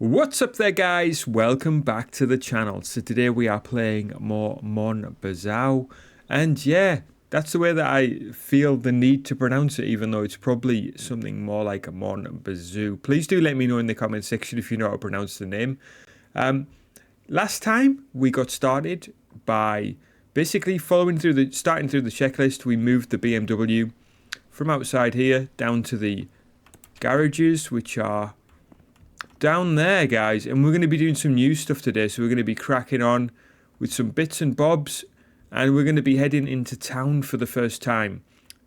What's up there, guys? Welcome back to the channel. So today we are playing more Mon Bazou, and yeah, that's the way that I feel the need to pronounce it, even though it's probably something more like a Mon Bazou. Please do let me know in the comment section if you know how to pronounce the name. Last time we got started by basically starting through the checklist. We moved the BMW from outside here down to the garages, which are down there, guys, and we're going to be doing some new stuff today. So we're going to be cracking on with some bits and bobs, and we're going to be heading into town for the first time.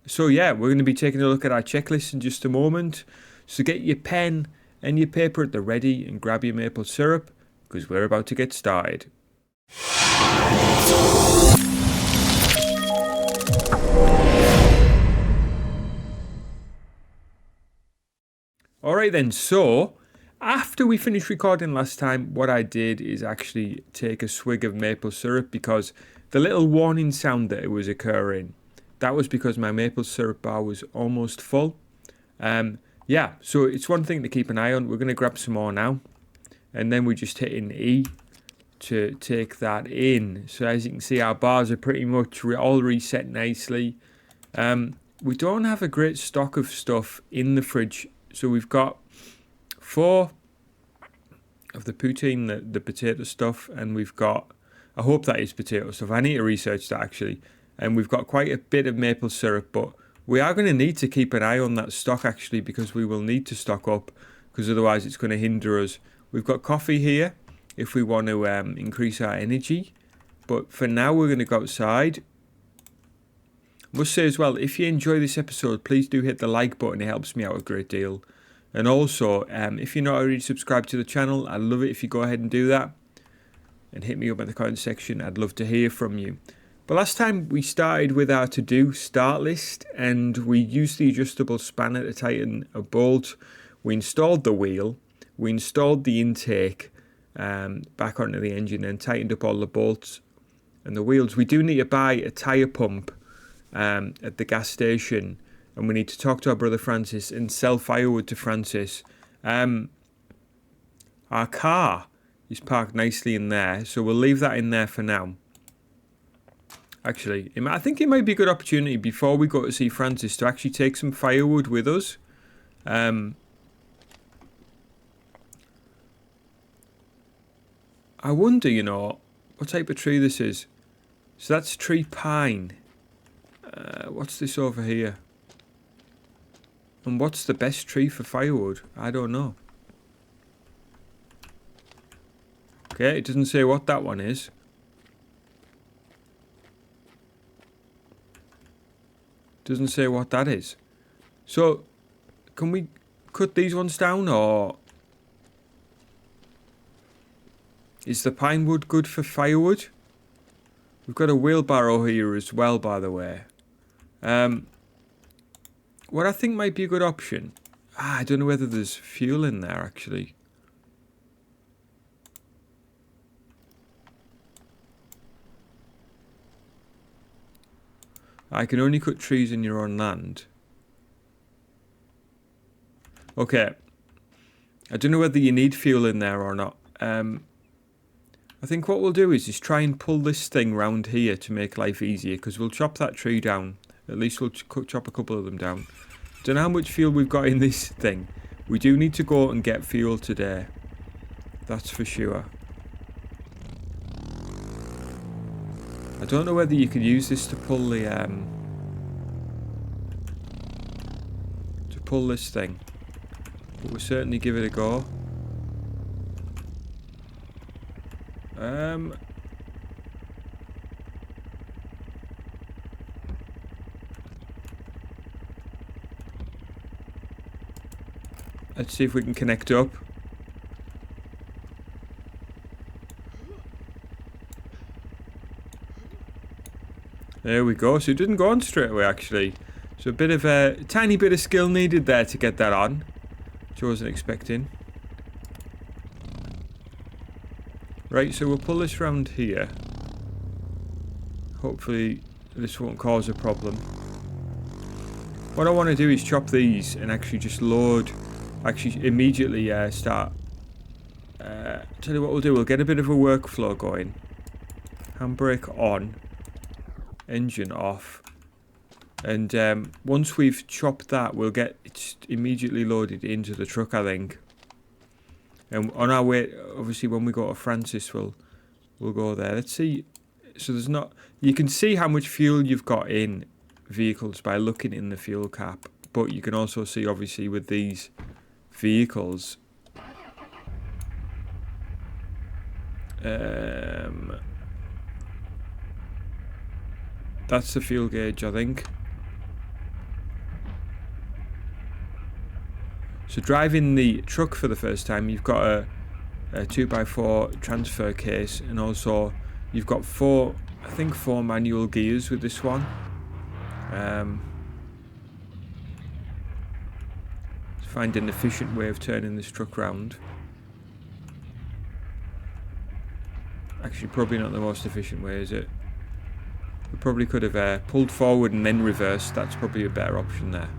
So yeah, we're going to be taking a look at our checklist in just a moment. So get your pen and your paper at the ready and grab your maple syrup, because we're about to get started. Alright then, so after we finished recording last time, what I did is actually take a swig of maple syrup, because the little warning sound that it was occurring, that was because my maple syrup bar was almost full. Yeah, so it's one thing to keep an eye on. We're going to grab some more now, and then we're just hitting E to take that in. So as you can see, our bars are pretty much all reset nicely. We don't have a great stock of stuff in the fridge, so we've got 4 of the poutine, the potato stuff, and we've got, I hope that is potato stuff, I need to research that actually, and we've got quite a bit of maple syrup, but we are going to need to keep an eye on that stock actually, because we will need to stock up, because otherwise it's going to hinder us. We've got coffee here if we want to increase our energy, but for now we're going to go outside. I must say as well, if you enjoy this episode, please do hit the like button, it helps me out a great deal. And also, if you're not already subscribed to the channel, I'd love it if you go ahead and do that. And hit me up in the comment section, I'd love to hear from you. But last time we started with our to-do start list, and we used the adjustable spanner to tighten a bolt. We installed the wheel, we installed the intake back onto the engine, and tightened up all the bolts and the wheels. We do need to buy a tyre pump at the gas station, and we need to talk to our brother Francis and sell firewood to Francis. Our car is parked nicely in there, so we'll leave that in there for now. Actually, I think it might be a good opportunity before we go to see Francis to actually take some firewood with us. I wonder, what type of tree this is. So that's tree pine. What's this over here? And what's the best tree for firewood? I don't know. Okay, it doesn't say what that one is. Doesn't say what that is. So, can we cut these ones down, or is the pine wood good for firewood? We've got a wheelbarrow here as well, by the way. What I think might be a good option. I don't know whether there's fuel in there, actually. I can only cut trees in your own land. Okay. I don't know whether you need fuel in there or not. I think what we'll do is just try and pull this thing round here to make life easier, because we'll chop that tree down. At least we'll chop a couple of them down. Don't know how much fuel we've got in this thing. We do need to go and get fuel today. That's for sure. I don't know whether you could use this to pull the this thing, but we'll certainly give it a go. Let's see if we can connect up. There we go. So it didn't go on straight away, actually. So a tiny bit of skill needed there to get that on, which I wasn't expecting. Right, so we'll pull this round here. Hopefully this won't cause a problem. What I want to do is chop these and actually just load, actually immediately start Tell you what we'll do, we'll get a bit of a workflow going. Handbrake on, engine off, and once we've chopped that, we'll get it immediately loaded into the truck, I think. And on our way, obviously when we go to Francis, we'll go there. Let's see. So there's not, you can see how much fuel you've got in vehicles by looking in the fuel cap, but you can also see obviously with these vehicles that's the fuel gauge, I think. So driving the truck for the first time, you've got a 2x4 transfer case, and also you've got four manual gears with this one. Find an efficient way of turning this truck round. Actually, probably not the most efficient way, is it? We probably could have pulled forward and then reversed. That's probably a better option there.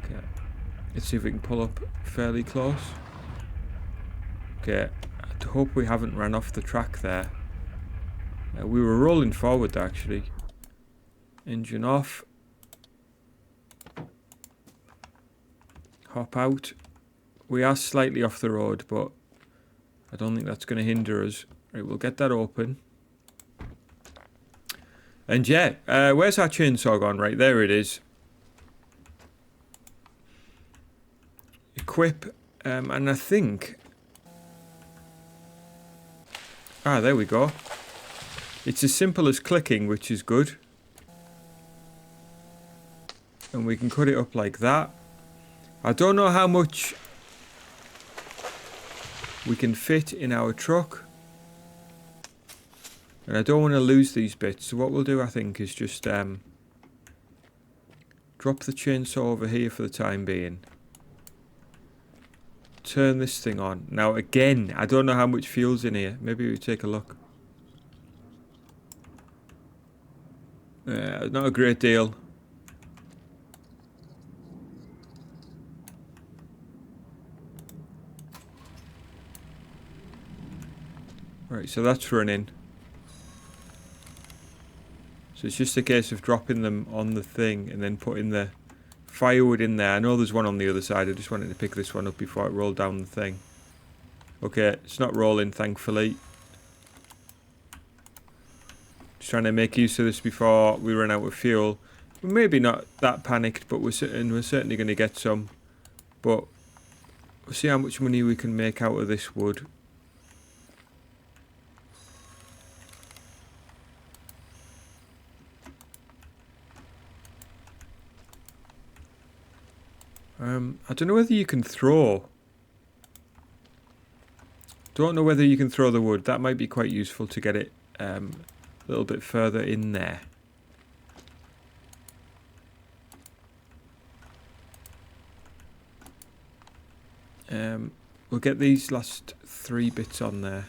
Okay. Let's see if we can pull up fairly close. Okay. I hope we haven't ran off the track there. We were rolling forward actually. Engine off. Hop out. We are slightly off the road, but I don't think that's going to hinder us. Right, we'll get that open. And yeah, where's our chainsaw gone? Right, there it is. Equip, and I think... Ah, there we go. It's as simple as clicking, which is good. And we can cut it up like that. I don't know how much we can fit in our truck. And I don't want to lose these bits. So what we'll do, I think, is just drop the chainsaw over here for the time being. Turn this thing on. Now again, I don't know how much fuel's in here. Maybe we take a look. Not a great deal. Right, so that's running. So it's just a case of dropping them on the thing and then putting the firewood in there. I know there's one on the other side. I just wanted to pick this one up before it rolled down the thing. Okay, it's not rolling, thankfully. Just trying to make use of this before we run out of fuel. We're maybe not that panicked, but we're certainly going to get some. But we'll see how much money we can make out of this wood. I don't know whether you can throw. Don't know whether you can throw the wood. That might be quite useful to get it a little bit further in there. We'll get these last 3 bits on there.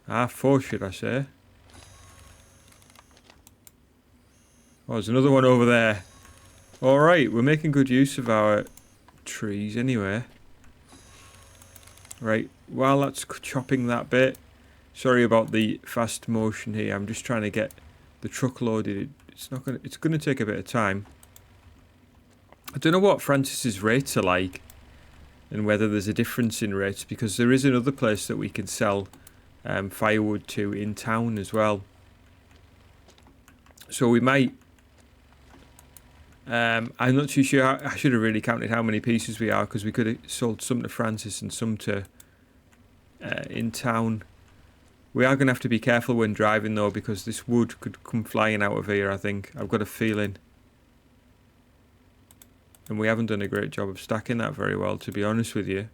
Ah, 4 should I say. Oh, there's another one over there. Alright, we're making good use of our trees anyway. Right, while that's chopping that bit, sorry about the fast motion here. I'm just trying to get the truck loaded. It's gonna take a bit of time. I don't know what Francis's rates are like and whether there's a difference in rates, because there is another place that we can sell firewood to in town as well. So we might... I'm not too sure. I should have really counted how many pieces we are, because we could have sold some to Francis and some to in town. We are going to have to be careful when driving though, because this wood could come flying out of here, I think. I've got a feeling. And we haven't done a great job of stacking that very well, to be honest with you.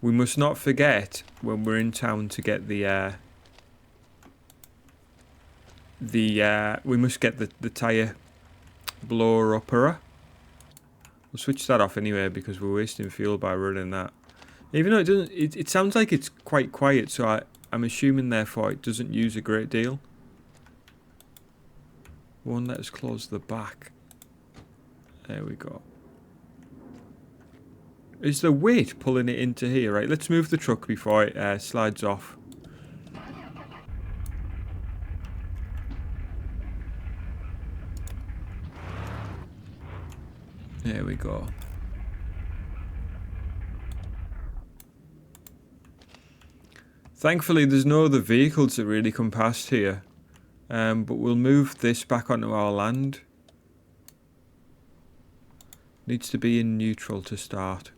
We must not forget when we're in town to get we must get the tyre blower upper. We'll switch that off anyway because we're wasting fuel by running that. Even though it doesn't, it sounds like it's quite quiet, so I'm assuming therefore it doesn't use a great deal. Won't let us close the back. There we go. Is the weight pulling it into here? Right, let's move the truck before it slides off. There we go. Thankfully, there's no other vehicles that really come past here. But we'll move this back onto our land. Needs to be in neutral to start.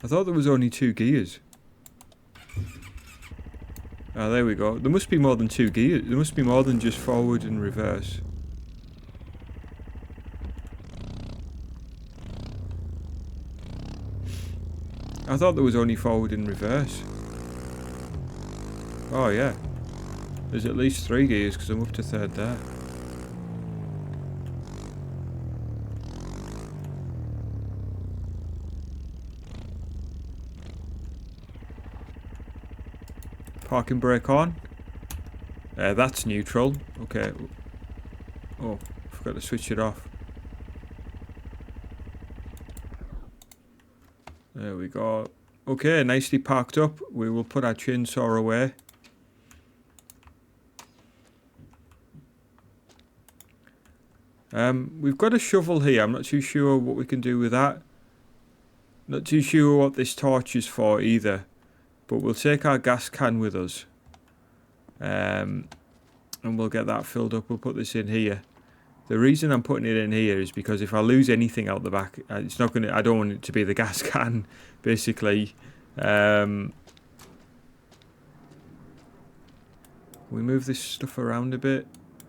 I thought there was only 2 gears. Oh, there we go. There must be more than 2 gears. There must be more than just forward and reverse. I thought there was only forward and reverse. Oh, yeah. There's at least 3 gears because I'm up to 3rd there. Parking brake on. That's neutral. Okay. Oh, forgot to switch it off. There we go. Okay, nicely parked up. We will put our chainsaw away. We've got a shovel here. I'm not too sure what we can do with that. Not too sure what this torch is for either. But we'll take our gas can with us. And we'll get that filled up. We'll put this in here. The reason I'm putting it in here is because if I lose anything out the back, it's not gonna. I don't want it to be the gas can, basically. We move this stuff around a bit.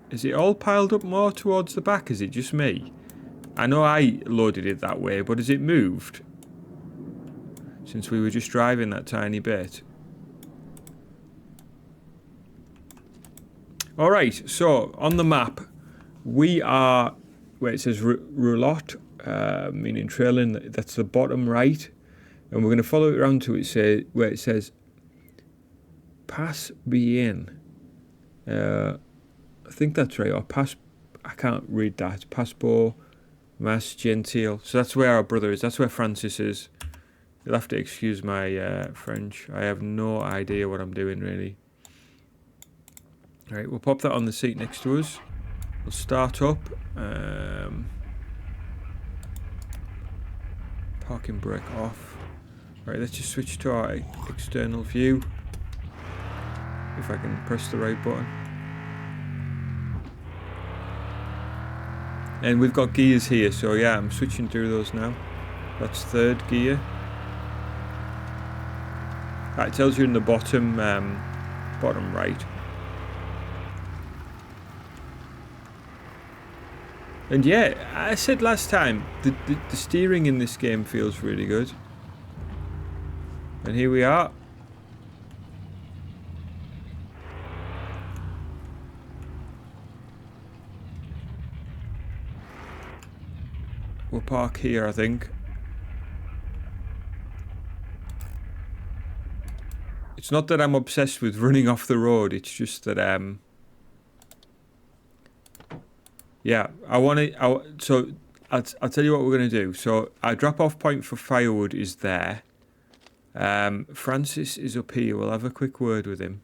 Is it all piled up more towards the back? Is it just me? I know I loaded it that way, but has it moved? Since we were just driving that tiny bit. Alright, so on the map, we are where it says roulotte, meaning trailing, that's the bottom right. And we're going to follow it around to where it says Pass Bien. I think that's right, or Pass, I can't read that. Passport Mas Gentil. So that's where our brother is, that's where Francis is. You'll have to excuse my French. I have no idea what I'm doing, really. Alright, we'll pop that on the seat next to us. We'll start up. Parking brake off. Alright, let's just switch to our external view. If I can press the right button. And we've got gears here, so yeah, I'm switching through those now. That's 3rd gear. That tells you in the bottom right. And yeah, I said last time, the steering in this game feels really good. And here we are. We'll park here, I think. It's not that I'm obsessed with running off the road, it's just that, yeah, so I'll tell you what we're going to do. So our drop-off point for firewood is there. Francis is up here, we'll have a quick word with him.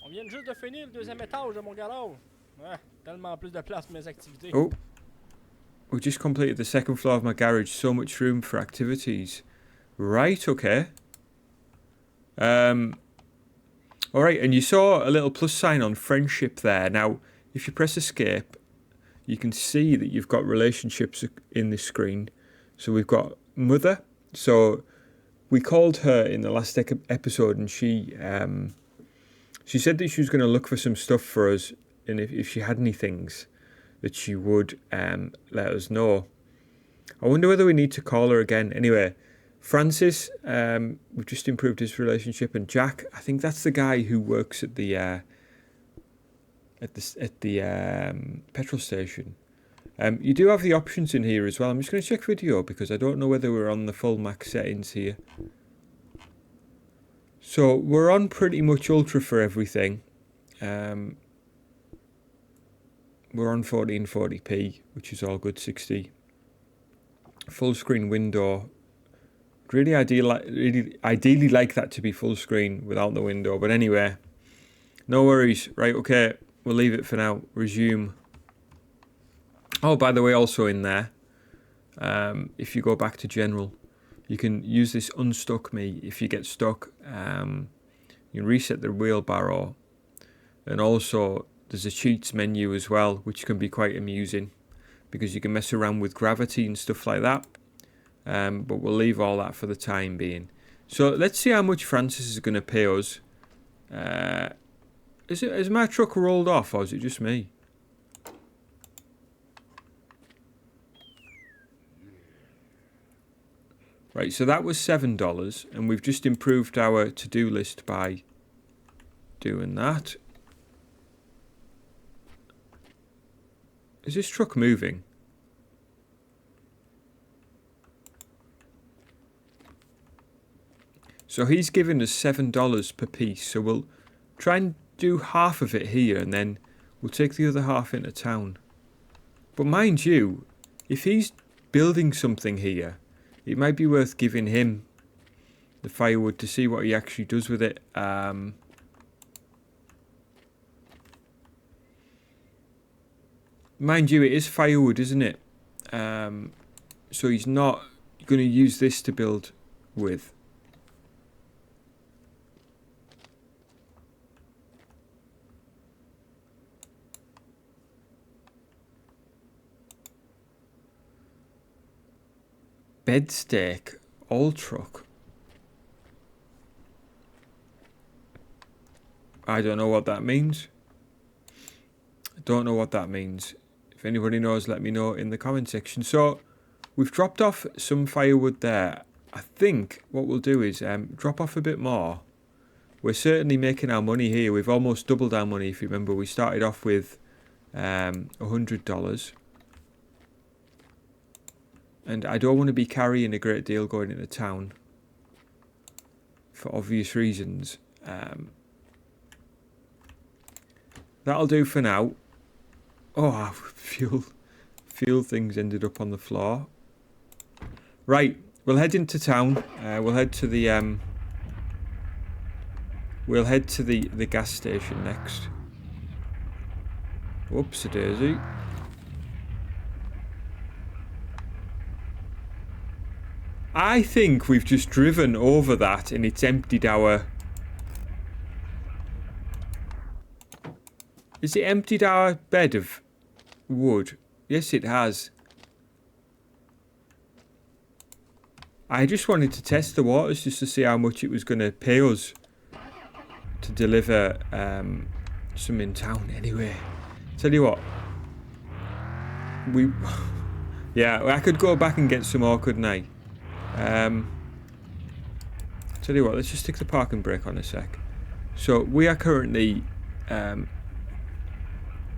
On vient juste de finir le 2e étage de mon garage. Ouais, tellement plus de place pour mes activités. Oh, we just completed the 2nd floor of my garage, so much room for activities. Right, okay. Alright, and you saw a little plus sign on friendship there. Now, if you press escape, you can see that you've got relationships in this screen. So we've got mother. So we called her in the last episode, and she said that she was going to look for some stuff for us, and if she had any things that she would let us know. I wonder whether we need to call her again. Anyway, Francis, we've just improved his relationship, and Jack, I think that's the guy who works at the petrol station. You do have the options in here as well. I'm just going to check video because I don't know whether we're on the full max settings here. So we're on pretty much ultra for everything. We're on 1440p, which is all good. 60 full screen window. Really ideally like that to be full screen without the window, but anyway, no worries. Right, okay, we'll leave it for now. Resume. Oh, by the way, also in there, if you go back to general, you can use this unstuck me if you get stuck. You can reset the wheelbarrow, and also there's a cheats menu as well, which can be quite amusing because you can mess around with gravity and stuff like that. But we'll leave all that for the time being. So let's see how much Francis is going to pay us. Has my truck rolled off, or is it just me? Right, so that was $7, and we've just improved our to-do list by doing that. Is this truck moving? So he's given us $7 per piece, so we'll try and do half of it here, and then we'll take the other half into town. But mind you, if he's building something here, it might be worth giving him the firewood to see what he actually does with it. Mind you, it is firewood, isn't it? So he's not going to use this to build with. Bedsteak, all truck. I don't know what that means. If anybody knows, let me know in the comment section. So we've dropped off some firewood there. I think what we'll do is drop off a bit more. We're certainly making our money here. We've almost doubled our money. If you remember, we started off with $100. And I don't want to be carrying a great deal going into town for obvious reasons. That'll do for now. Oh, fuel things ended up on the floor. Right, we'll head into town. We'll head to the gas station next. Whoopsie-daisy. I think we've just driven over that and it's emptied our... Has it emptied our bed of wood? Yes, it has. I just wanted to test the waters just to see how much it was going to pay us to deliver some in town. Anyway, tell you what. Yeah, I could go back and get some more, couldn't I? Tell you what, let's just stick the parking brake on a sec. So we are currently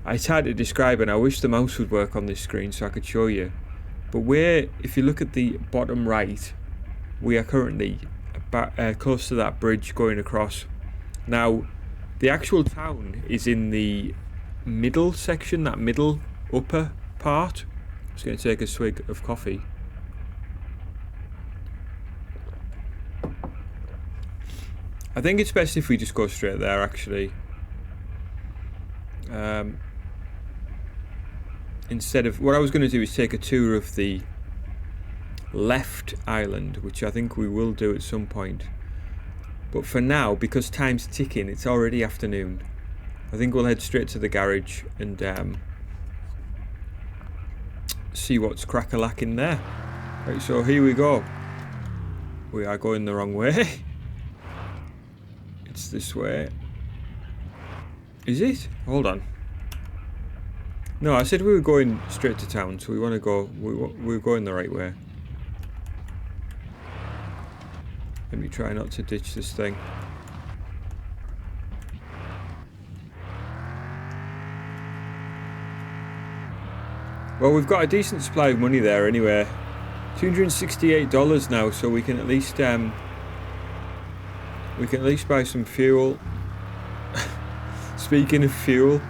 it's hard to describe, and I wish the mouse would work on this screen so I could show you, but if you look at the bottom right, we are currently close to that bridge going across. Now the actual town is in the middle section, that middle upper part. I'm just going to take a swig of coffee. I think it's best if we just go straight there, actually. Instead of... What I was going to do is take a tour of the left island, which I think we will do at some point. But for now, because time's ticking, it's already afternoon. I think we'll head straight to the garage and see what's crack-a-lacking there. Right, so here we go. We are going the wrong way. It's this way. Is it? Hold on. No, I said we were going straight to town, so we want to go. We're going the right way. Let me try not to ditch this thing. Well, we've got a decent supply of money there anyway. $268 now, so we can at least buy some fuel. Speaking of fuel,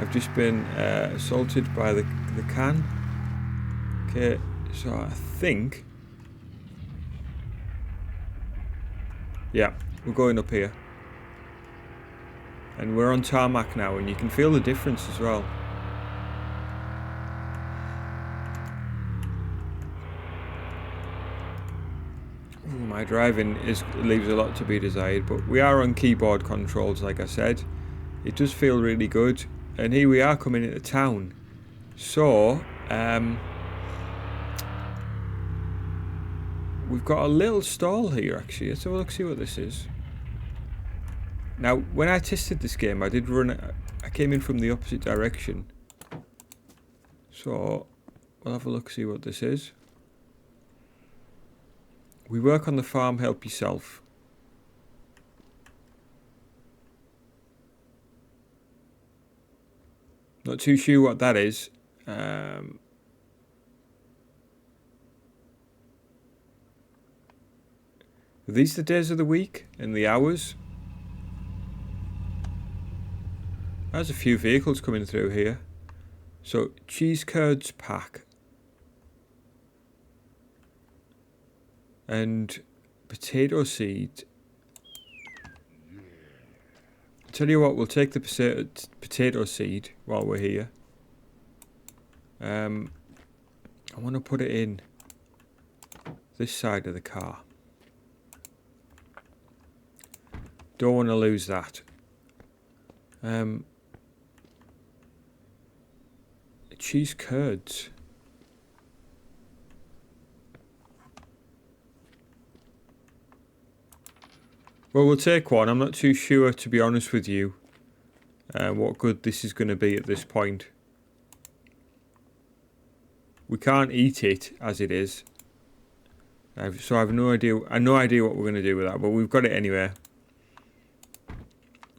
I've just been assaulted by the can. Okay, so I think, yeah, we're going up here, and we're on tarmac now, and you can feel the difference as well. My driving leaves a lot to be desired, but we are on keyboard controls, like I said. It does feel really good, and here we are coming into town. So we've got a little stall here actually. Let's have a look, see what this is. Now, when I tested this game, I came in from the opposite direction. So we'll have a look, see what this is. We work on the farm, help yourself. Not too sure what that is. Are these the days of the week and the hours? There's a few vehicles coming through here. So, cheese curds pack. And potato seed. Tell you what, we'll take the potato seed while we're here. I want to put it in this side of the car. Don't want to lose that. Cheese curds. Well, we'll take one. I'm not too sure, to be honest with you, what good this is going to be at this point. We can't eat it as it is, so I have no idea. No idea what we're going to do with that, but we've got it anyway.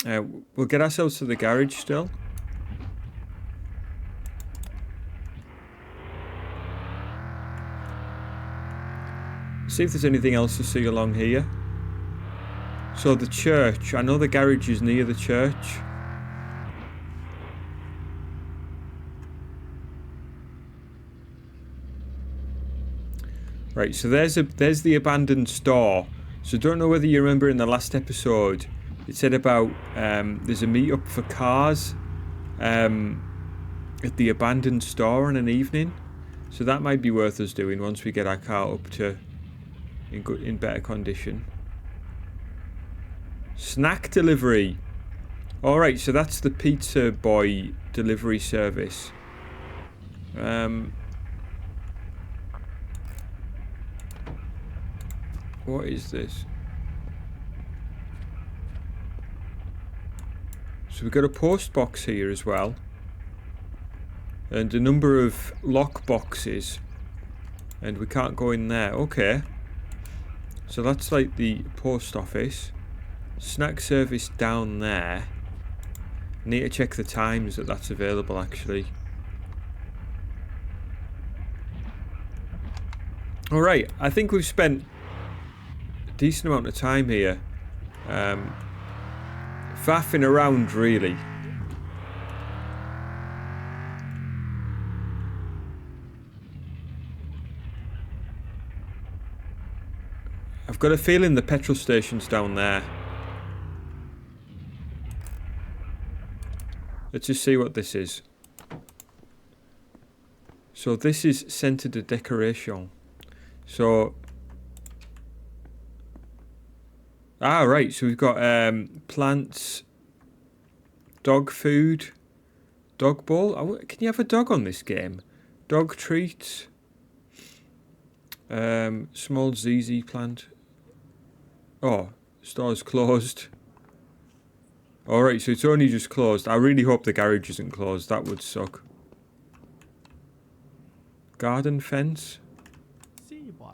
We'll get ourselves to the garage still. See if there's anything else to see along here. So the church, I know the garage is near the church. Right, so there's the abandoned store. So don't know whether you remember in the last episode, it said about there's a meet-up for cars at the abandoned store on an evening. So that might be worth us doing once we get our car up to in better condition. Snack delivery. Alright, so that's the pizza boy delivery service. What is this? So we've got a post box here as well. And a number of lock boxes. And we can't go in there. Okay. So that's like the post office. Snack service down there. Need to check the times that's available actually. Alright, I think we've spent a decent amount of time here. Faffing around really. I've got a feeling the petrol station's down there. Let's just see what this is. So this is centre de decoration. So right, so we've got plants, dog food, dog bowl. Can you have a dog on this game? Dog treats, small ZZ plant. Oh, store's closed. Alright, so it's only just closed. I really hope the garage isn't closed. That would suck. Garden fence. Si, boy.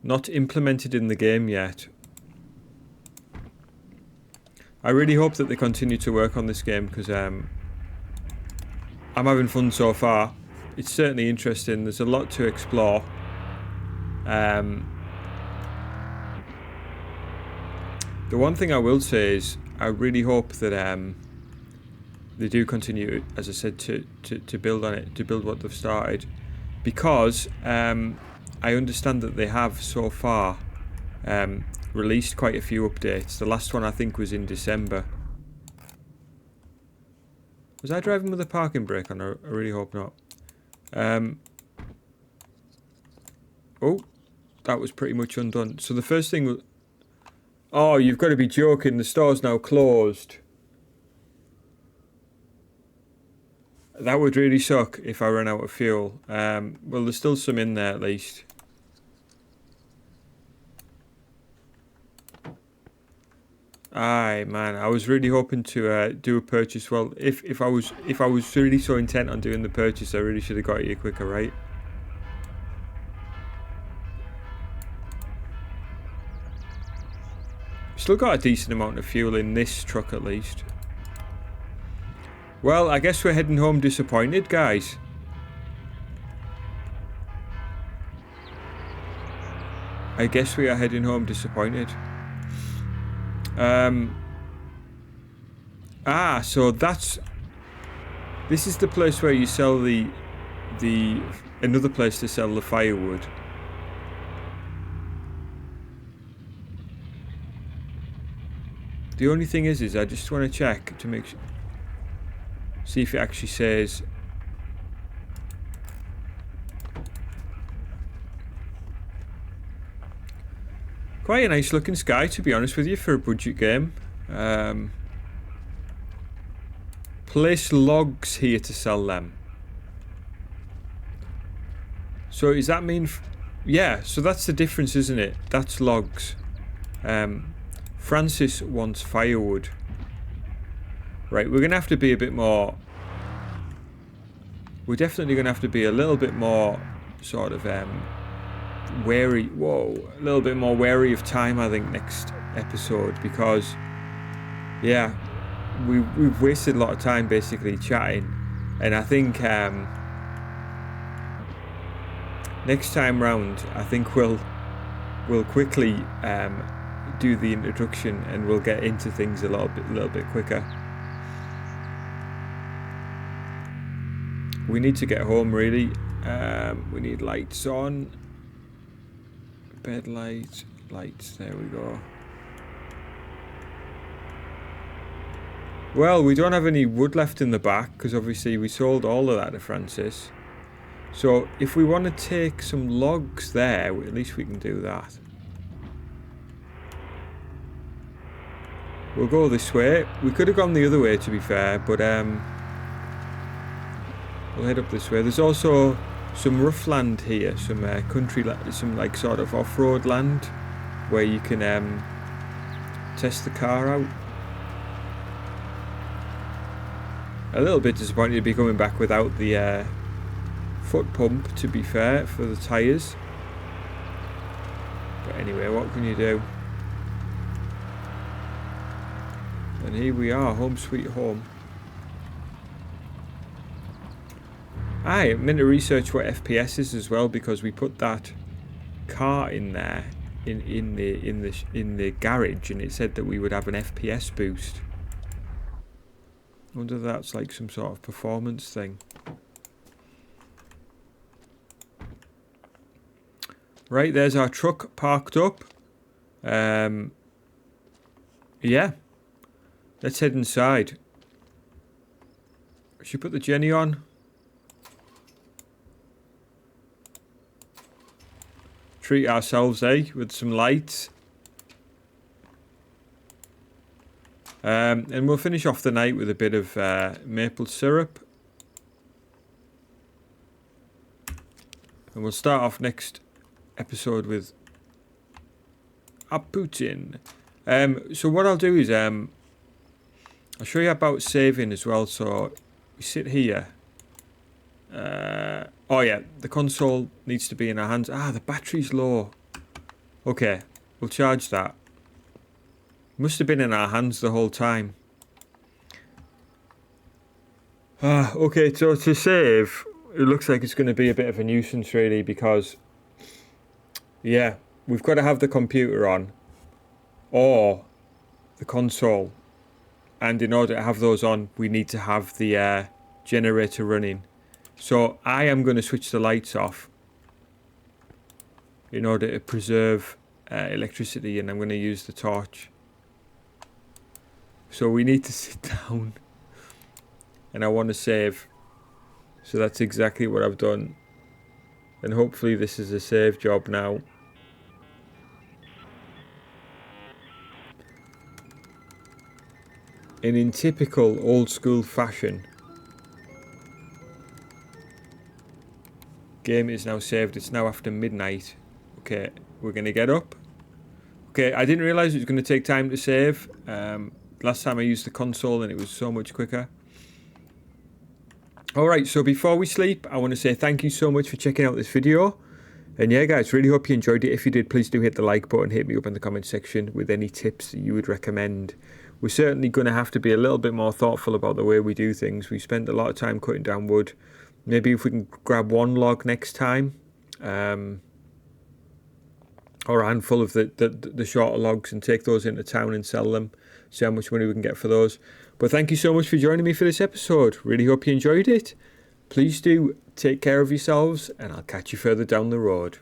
Not implemented in the game yet. I really hope that they continue to work on this game because I'm having fun so far. It's certainly interesting. There's a lot to explore. The one thing I will say is I really hope that they do continue, as I said, to build on it, to build what they've started, because I understand that they have so far released quite a few updates. The last one I think was in December. Was I driving with a parking brake on? I really hope not. Oh, that was pretty much undone. So the first thing... Oh, you've got to be joking. The store's now closed. That would really suck if I ran out of fuel. Well, there's still some in there at least. Aye, man, I was really hoping to do a purchase. Well, if I was really so intent on doing the purchase, I really should have got here quicker, right? Still got a decent amount of fuel in this truck at least. Well, I guess we're heading home disappointed, guys. I guess we are heading home disappointed. So this is the place where you sell another place to sell the firewood. The only thing is I just want to check to make sure, see if it actually says. Quite a nice looking sky, to be honest with you, for a budget game. Place logs here to sell them. So does that mean... yeah, so that's the difference, isn't it? That's logs. Francis wants firewood. Right, we're going to have to be a bit more... We're definitely going to have to be a little bit more sort of... wary, a little bit more wary of time, I think, next episode, because yeah, we've wasted a lot of time basically chatting, and I think next time round I think we'll quickly do the introduction and we'll get into things a little bit quicker. We need to get home really. We need lights on. Bed lights, there we go. Well, we don't have any wood left in the back because obviously we sold all of that to Francis. So if we want to take some logs there, at least we can do that. We'll go this way. We could have gone the other way, to be fair, but we'll head up this way. There's also some rough land here, some country, some like sort of off-road land where you can test the car out. A little bit disappointed to be coming back without the foot pump, to be fair, for the tyres. But anyway, what can you do? And here we are, home sweet home. I meant to research what FPS is as well, because we put that car in there in the garage, and it said that we would have an FPS boost. I wonder if that's like some sort of performance thing. Right, there's our truck parked up. Yeah, let's head inside. Should we put the Jenny on? Treat ourselves, with some lights. And we'll finish off the night with a bit of maple syrup. And we'll start off next episode with a Putin. So what I'll do is I'll show you about saving as well. So we sit here. Oh yeah, the console needs to be in our hands. Ah, the battery's low. Okay, we'll charge that. Must have been in our hands the whole time. Okay, so to save, it looks like it's going to be a bit of a nuisance really because, yeah, we've got to have the computer on or the console. And in order to have those on, we need to have the generator running. So I am going to switch the lights off in order to preserve electricity, and I'm going to use the torch. So we need to sit down, and I want to save. So that's exactly what I've done. And hopefully this is a save job now. And in typical old school fashion, game is now saved. It's now after midnight. Okay, we're going to get up. Okay, I didn't realise it was going to take time to save. Last time I used the console and it was so much quicker. Alright, so before we sleep, I want to say thank you so much for checking out this video. And yeah guys, really hope you enjoyed it. If you did, please do hit the like button, hit me up in the comment section with any tips that you would recommend. We're certainly going to have to be a little bit more thoughtful about the way we do things. We spent a lot of time cutting down wood. Maybe if we can grab one log next time. Or a handful of the shorter logs and take those into town and sell them. See how much money we can get for those. But thank you so much for joining me for this episode. Really hope you enjoyed it. Please do take care of yourselves, and I'll catch you further down the road.